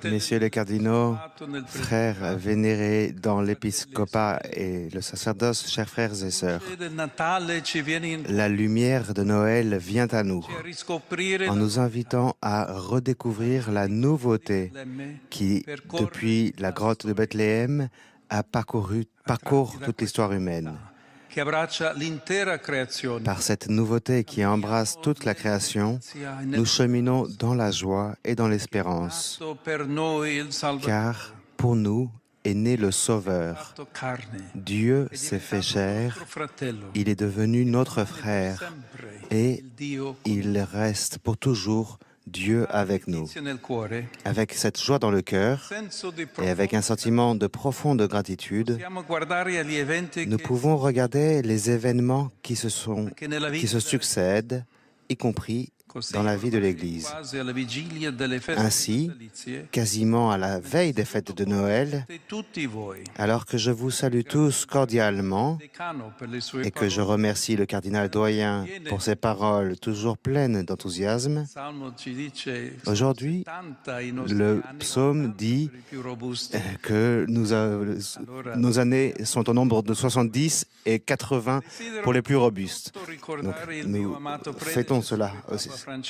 Messieurs les cardinaux, frères vénérés dans l'épiscopat et le sacerdoce, chers frères et sœurs, la lumière de Noël vient à nous en nous invitant à redécouvrir la nouveauté qui, depuis la grotte de Bethléem, parcourt toute l'histoire humaine. Par cette nouveauté qui embrasse toute la création, nous cheminons dans la joie et dans l'espérance, car pour nous est né le Sauveur. Dieu s'est fait chair, il est devenu notre frère et il reste pour toujours Dieu avec nous. Avec cette joie dans le cœur et avec un sentiment de profonde gratitude, nous pouvons regarder les événements qui se succèdent, y compris dans la vie de l'Église. Ainsi, quasiment à la veille des fêtes de Noël, alors que je vous salue tous cordialement et que je remercie le cardinal doyen pour ses paroles toujours pleines d'enthousiasme, aujourd'hui, le psaume dit que nos années sont au nombre de 70 et 80 pour les plus robustes. Donc, nous fêtons cela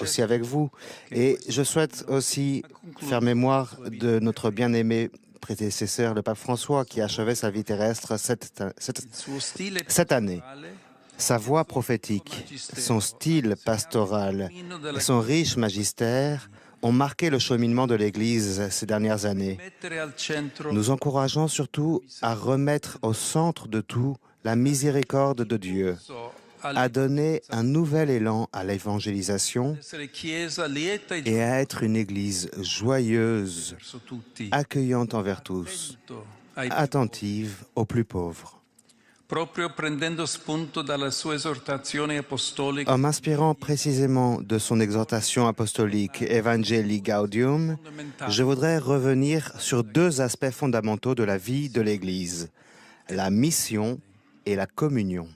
aussi avec vous. Et je souhaite aussi faire mémoire de notre bien-aimé prédécesseur, le pape François, qui achevait sa vie terrestre cette année. Sa voix prophétique, son style pastoral et son riche magistère ont marqué le cheminement de l'Église ces dernières années. Nous encourageons surtout à remettre au centre de tout la miséricorde de Dieu, à donner un nouvel élan à l'évangélisation et à être une Église joyeuse, accueillante envers tous, attentive aux plus pauvres. En m'inspirant précisément de son exhortation apostolique Evangelii Gaudium, je voudrais revenir sur deux aspects fondamentaux de la vie de l'Église, la mission et la communion.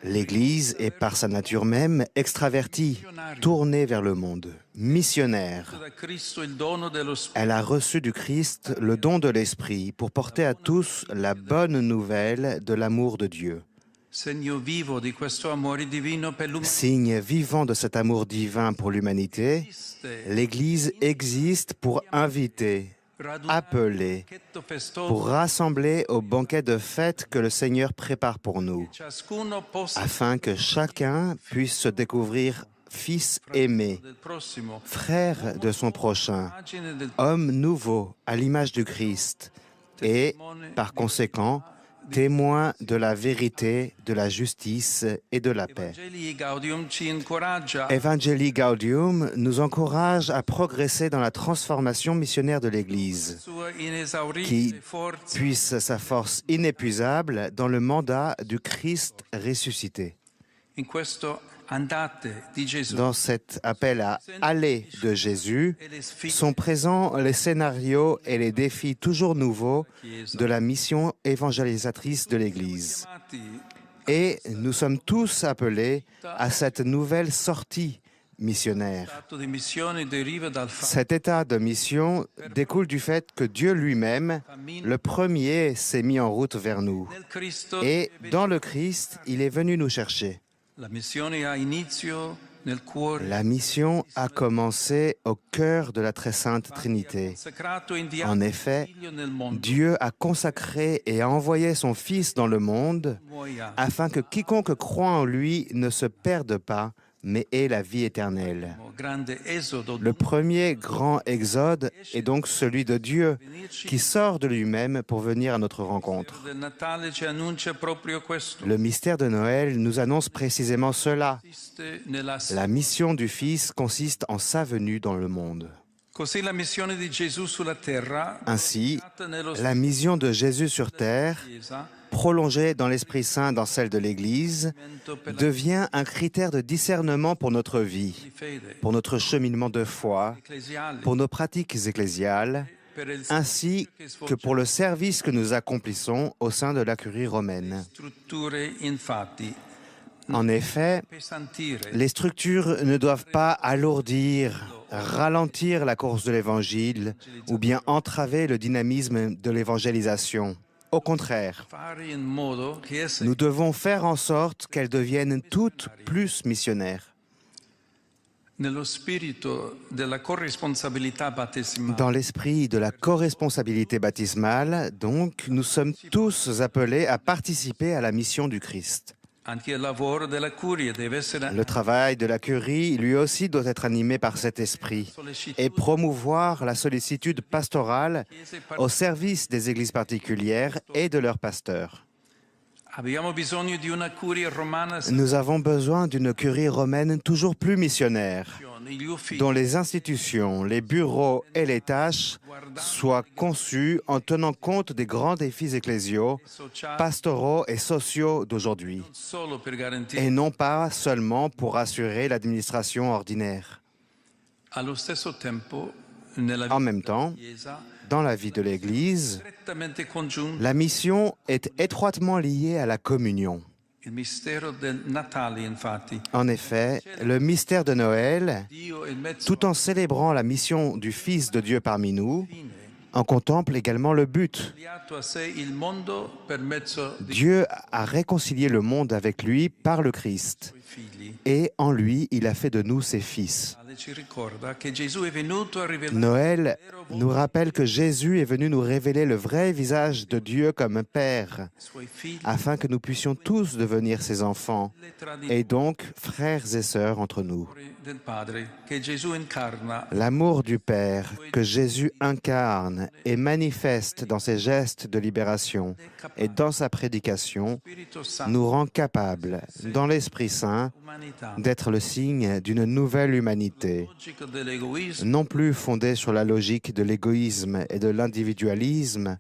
L'Église est par sa nature même extravertie, tournée vers le monde, missionnaire. Elle a reçu du Christ le don de l'Esprit pour porter à tous la bonne nouvelle de l'amour de Dieu. Signe vivant de cet amour divin pour l'humanité, l'Église existe pour inviter, appeler, pour rassembler au banquet de fête que le Seigneur prépare pour nous, afin que chacun puisse se découvrir fils aimé, frère de son prochain, homme nouveau à l'image du Christ et, par conséquent, témoin de la vérité, de la justice et de la paix. Evangelii Gaudium nous encourage à progresser dans la transformation missionnaire de l'Église, qui puise sa force inépuisable dans le mandat du Christ ressuscité. Dans cet appel à aller de Jésus, sont présents les scénarios et les défis toujours nouveaux de la mission évangélisatrice de l'Église. Et nous sommes tous appelés à cette nouvelle sortie missionnaire. Cet état de mission découle du fait que Dieu lui-même, le premier, s'est mis en route vers nous. Et dans le Christ, il est venu nous chercher. La mission a commencé au cœur de la très sainte Trinité. En effet, Dieu a consacré et a envoyé son Fils dans le monde afin que quiconque croit en lui ne se perde pas, mais ait la vie éternelle. Le premier grand exode est donc celui de Dieu, qui sort de lui-même pour venir à notre rencontre. Le mystère de Noël nous annonce précisément cela. La mission du Fils consiste en sa venue dans le monde. Ainsi, la mission de Jésus sur terre, prolongée dans l'Esprit Saint dans celle de l'Église, devient un critère de discernement pour notre vie, pour notre cheminement de foi, pour nos pratiques ecclésiales, ainsi que pour le service que nous accomplissons au sein de la curie romaine. En effet, les structures ne doivent pas alourdir, ralentir la course de l'Évangile ou bien entraver le dynamisme de l'évangélisation. Au contraire, nous devons faire en sorte qu'elles deviennent toutes plus missionnaires. Dans l'esprit de la corresponsabilité baptismale, donc, nous sommes tous appelés à participer à la mission du Christ. Le travail de la curie, lui aussi, doit être animé par cet esprit et promouvoir la sollicitude pastorale au service des églises particulières et de leurs pasteurs. Nous avons besoin d'une curie romaine toujours plus missionnaire, dont les institutions, les bureaux et les tâches soient conçus en tenant compte des grands défis ecclésiaux, pastoraux et sociaux d'aujourd'hui, et non pas seulement pour assurer l'administration ordinaire. En même temps, dans la vie de l'Église, la mission est étroitement liée à la communion. En effet, le mystère de Noël, tout en célébrant la mission du Fils de Dieu parmi nous, en contemple également le but. Dieu a réconcilié le monde avec lui par le Christ, et en lui, il a fait de nous ses fils. Noël nous rappelle que Jésus est venu nous révéler le vrai visage de Dieu comme Père, afin que nous puissions tous devenir ses enfants, et donc frères et sœurs entre nous. L'amour du Père que Jésus incarne et manifeste dans ses gestes de libération et dans sa prédication nous rend capables, dans l'Esprit Saint, d'être le signe d'une nouvelle humanité, non plus fondée sur la logique de l'égoïsme et de l'individualisme,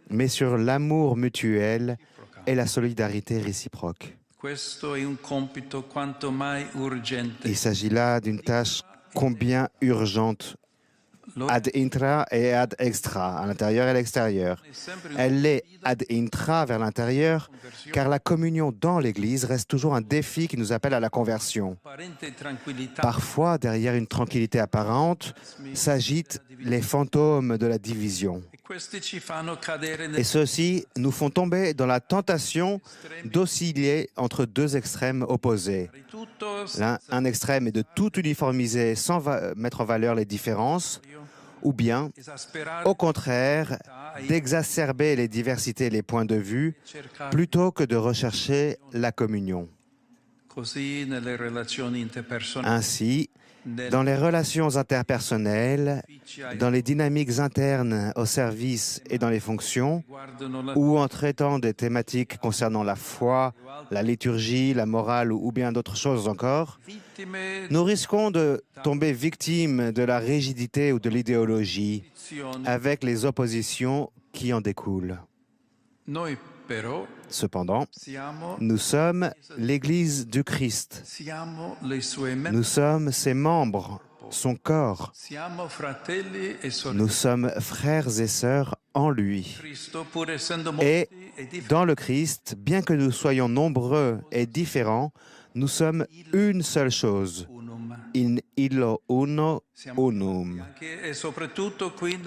mais sur l'amour mutuel et la solidarité réciproque. Il s'agit là d'une tâche combien urgente, ad intra et ad extra, à l'intérieur et à l'extérieur. Elle l'est ad intra, vers l'intérieur, car la communion dans l'Église reste toujours un défi qui nous appelle à la conversion. Parfois, derrière une tranquillité apparente, s'agitent les fantômes de la division. Et ceux-ci nous font tomber dans la tentation d'osciller entre deux extrêmes opposés. Un extrême est de tout uniformiser sans mettre en valeur les différences, ou bien, au contraire, d'exacerber les diversités et les points de vue, plutôt que de rechercher la communion. Ainsi, dans les relations interpersonnelles, dans les dynamiques internes au service et dans les fonctions, ou en traitant des thématiques concernant la foi, la liturgie, la morale ou bien d'autres choses encore, nous risquons de tomber victimes de la rigidité ou de l'idéologie avec les oppositions qui en découlent. Cependant, nous sommes l'Église du Christ. Nous sommes ses membres, son corps. Nous sommes frères et sœurs en lui. Et dans le Christ, bien que nous soyons nombreux et différents, nous sommes une seule chose. In illo uno unum.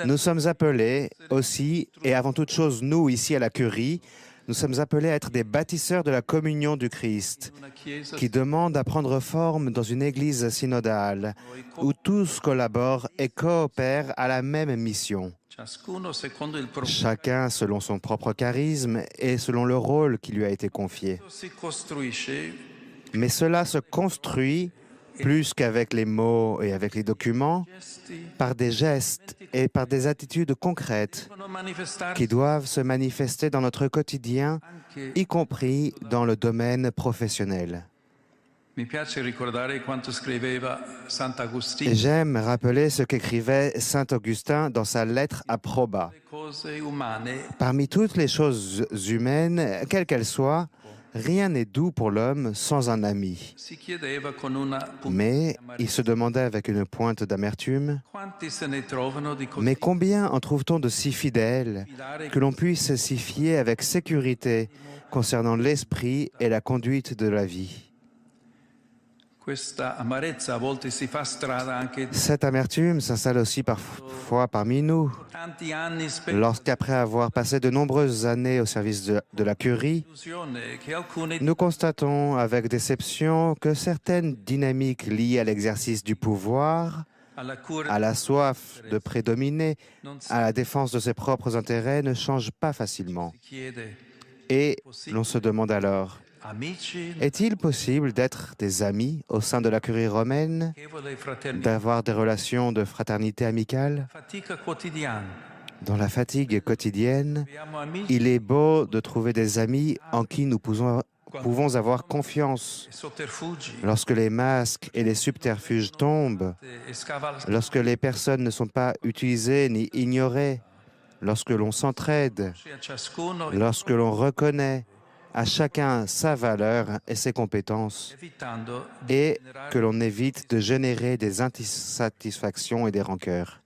Nous sommes appelés aussi, et avant toute chose, nous ici à la Curie, nous sommes appelés à être des bâtisseurs de la communion du Christ, qui demande à prendre forme dans une église synodale, où tous collaborent et coopèrent à la même mission. Chacun selon son propre charisme et selon le rôle qui lui a été confié. Mais cela se construit plus qu'avec les mots et avec les documents, par des gestes et par des attitudes concrètes qui doivent se manifester dans notre quotidien, y compris dans le domaine professionnel. J'aime rappeler ce qu'écrivait saint Augustin dans sa lettre à Proba. Parmi toutes les choses humaines, quelles qu'elles soient, rien n'est doux pour l'homme sans un ami. Mais il se demandait avec une pointe d'amertume, mais combien en trouve-t-on de si fidèles que l'on puisse s'y fier avec sécurité concernant l'esprit et la conduite de la vie? Cette amertume s'installe aussi parfois parmi nous, lorsqu'après avoir passé de nombreuses années au service de la curie, nous constatons avec déception que certaines dynamiques liées à l'exercice du pouvoir, à la soif de prédominer, à la défense de ses propres intérêts ne changent pas facilement. Et l'on se demande alors, est-il possible d'être des amis au sein de la curie romaine, d'avoir des relations de fraternité amicale? Dans la fatigue quotidienne, il est beau de trouver des amis en qui nous pouvons avoir confiance. Lorsque les masques et les subterfuges tombent, lorsque les personnes ne sont pas utilisées ni ignorées, lorsque l'on s'entraide, lorsque l'on reconnaît à chacun sa valeur et ses compétences, et que l'on évite de générer des insatisfactions et des rancœurs.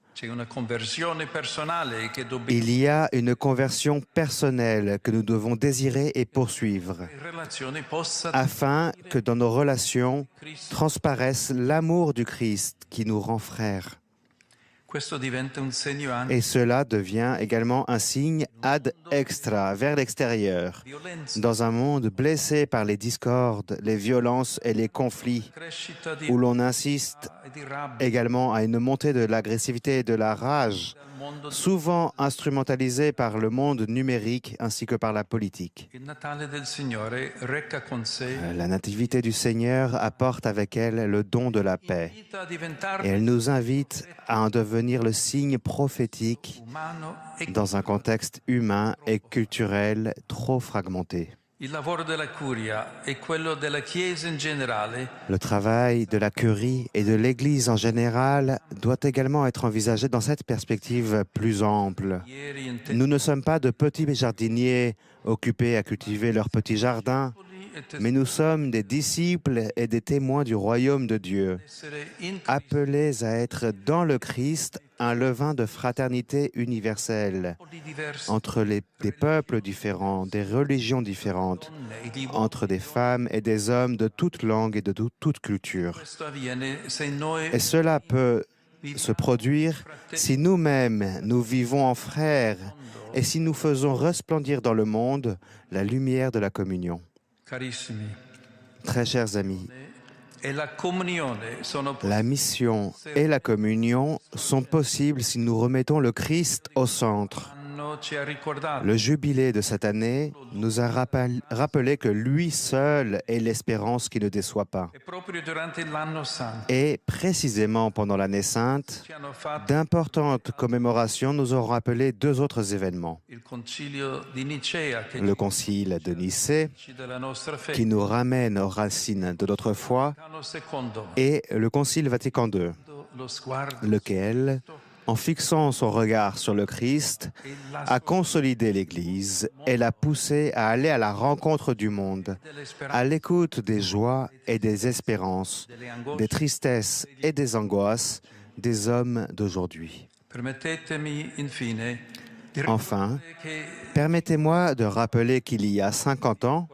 Il y a une conversion personnelle que nous devons désirer et poursuivre, afin que dans nos relations transparaisse l'amour du Christ qui nous rend frères. Et cela devient également un signe ad extra, vers l'extérieur. Dans un monde blessé par les discordes, les violences et les conflits, où l'on insiste également à une montée de l'agressivité et de la rage, souvent instrumentalisée par le monde numérique ainsi que par la politique. La nativité du Seigneur apporte avec elle le don de la paix. Et elle nous invite à en devenir le signe prophétique dans un contexte humain et culturel trop fragmenté. Le travail de la curie et de l'Église en général doit également être envisagé dans cette perspective plus ample. Nous ne sommes pas de petits jardiniers occupés à cultiver leur petit jardin, mais nous sommes des disciples et des témoins du royaume de Dieu, appelés à être dans le Christ un levain de fraternité universelle entre des peuples différents, des religions différentes, entre des femmes et des hommes de toute langue et de toute culture. Et cela peut se produire si nous-mêmes nous vivons en frères et si nous faisons resplendir dans le monde la lumière de la communion. Très chers amis, la mission et la communion sont possibles si nous remettons le Christ au centre. Le jubilé de cette année nous a rappelé que lui seul est l'espérance qui ne déçoit pas. Et précisément pendant l'année sainte, d'importantes commémorations nous ont rappelé deux autres événements. Le concile de Nicée, qui nous ramène aux racines de notre foi, et le concile Vatican II, lequel, en fixant son regard sur le Christ, a consolidé l'Église et l'a poussée à aller à la rencontre du monde, à l'écoute des joies et des espérances, des tristesses et des angoisses des hommes d'aujourd'hui. Enfin, permettez-moi de rappeler qu'il y a 50 ans,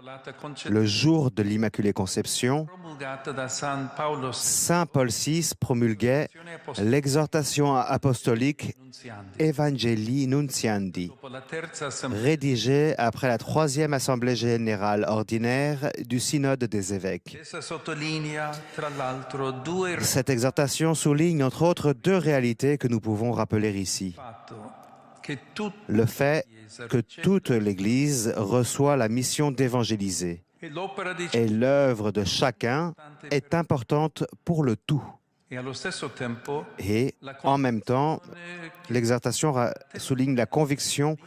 le jour de l'Immaculée Conception, Saint Paul VI promulguait l'exhortation apostolique Evangelii Nuntiandi, rédigée après la troisième Assemblée générale ordinaire du Synode des évêques. Cette exhortation souligne entre autres deux réalités que nous pouvons rappeler ici. Le fait que toute l'Église reçoit la mission d'évangéliser et l'œuvre de chacun est importante pour le tout. Et en même temps, l'exhortation souligne la conviction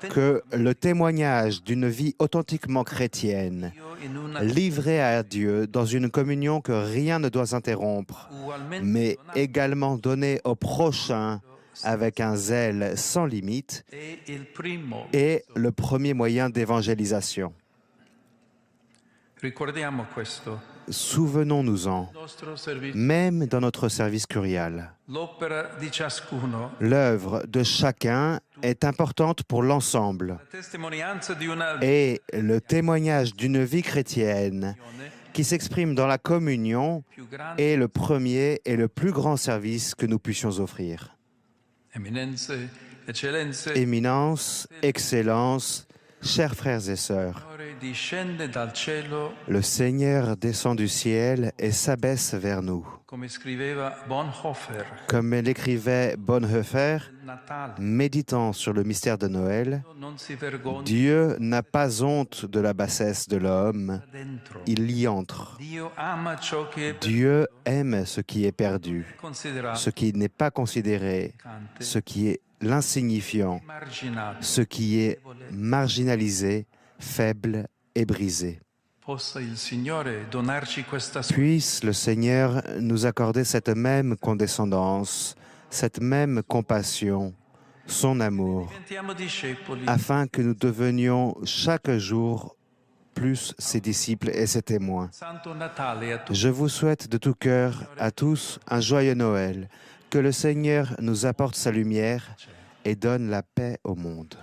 que le témoignage d'une vie authentiquement chrétienne, livrée à Dieu dans une communion que rien ne doit interrompre, mais également donnée au prochain avec un zèle sans limite, est le premier moyen d'évangélisation. Souvenons-nous-en, même dans notre service curial. L'œuvre de chacun est importante pour l'ensemble et le témoignage d'une vie chrétienne qui s'exprime dans la communion est le premier et le plus grand service que nous puissions offrir. Éminence, Excellence, chers frères et sœurs, le Seigneur descend du ciel et s'abaisse vers nous. Comme l'écrivait Bonhoeffer, méditant sur le mystère de Noël, Dieu n'a pas honte de la bassesse de l'homme, il y entre. Dieu aime ce qui est perdu, ce qui n'est pas considéré, ce qui est l'insignifiant, ce qui est marginalisé, faible et brisé. Puisse le Seigneur nous accorder cette même condescendance, cette même compassion, son amour, afin que nous devenions chaque jour plus ses disciples et ses témoins. Je vous souhaite de tout cœur à tous un joyeux Noël, que le Seigneur nous apporte sa lumière et donne la paix au monde.